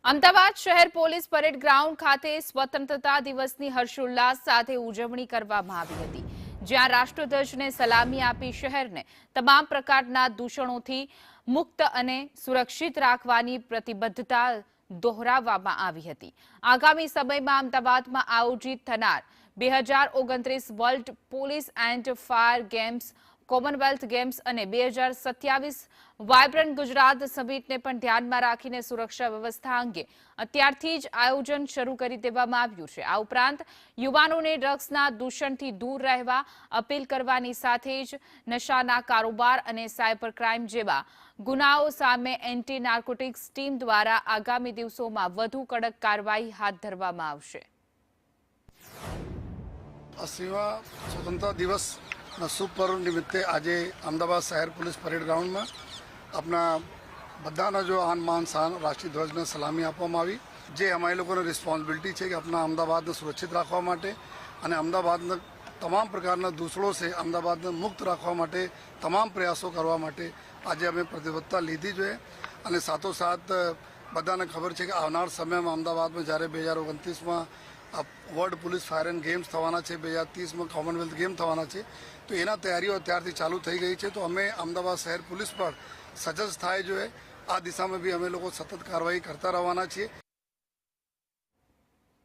અમદાવાદ શહેર police parade ground ખાતે સ્વતંત્રતા દિવસની હર્ષોલ્લાસ સાથે ઉજવણી કરવામાં આવી હતી, જ્યાં રાષ્ટ્રધ્વજને સલામી આપી શહેરને તમામ પ્રકારના દૂષણોથી મુક્ત અને સુરક્ષિત રાખવાની પ્રતિબદ્ધતા દોહરાવવામાં આવી હતી। આગામી સમયમાં અમદાવાદમાં આયોજિત થનાર 2029 world police and fire games, Commonwealth games અને 2027 વાયબ્રન્ટ ગુજરાત સમિટને પણ ધ્યાનમાં રાખીને સુરક્ષા વ્યવસ્થા અંગે અત્યારથી જ આયોજન શરૂ કરી દેવામાં આવ્યું છે। આ ઉપરાંત યુવાનોને ડ્રગ્સના દૂષણથી દૂર રહેવા અપીલ કરવાની સાથે જ નશાના કારોબાર અને સાયબર ક્રાઇમ જેવા ગુનાઓ સામે એન્ટી નાર્કોટિક્સ ટીમ દ્વારા આગામી દિવસોમાં વધુ કડક કાર્યવાહી હાથ ધરવામાં આવશે। 80વા સ્વતંત્રતા દિવસ શુભ પર્વ નિમિત્તે આજે અમદાવાદ શહેર પોલીસ પરેડ ગ્રાઉન્ડમાં આપણા બધાના જો આન માન શાન રાષ્ટ્રીય ધ્વજને સલામી આપવામાં આવી, જે અમારી લોકોની રિસ્પોન્સિબિલિટી છે કે આપણા અમદાવાદને સુરક્ષિત રાખવા માટે અને અમદાવાદના તમામ પ્રકારના દૂષણો છે અમદાવાદને મુક્ત રાખવા માટે તમામ પ્રયાસો કરવા માટે આજે અમે પ્રતિબદ્ધતા લીધી જોઈએ। અને સાથોસાથ બધાને ખબર છે કે આવનાર સમયમાં અમદાવાદમાં જ્યારે 2029માં world police fire and games થવાના છે, 2030માં કોમનવેલ્થ ગેમ થવાના છે, તો એના તૈયારીઓ અત્યારથી ચાલુ થઈ ગઈ છે। તો અમે અમદાવાદ શહેર પોલીસ પર સજજ થાય જોઈએ, આ દિશામાં બી અમે લોકો સતત કાર્યવાહી કરતા રહેવાના છીએ।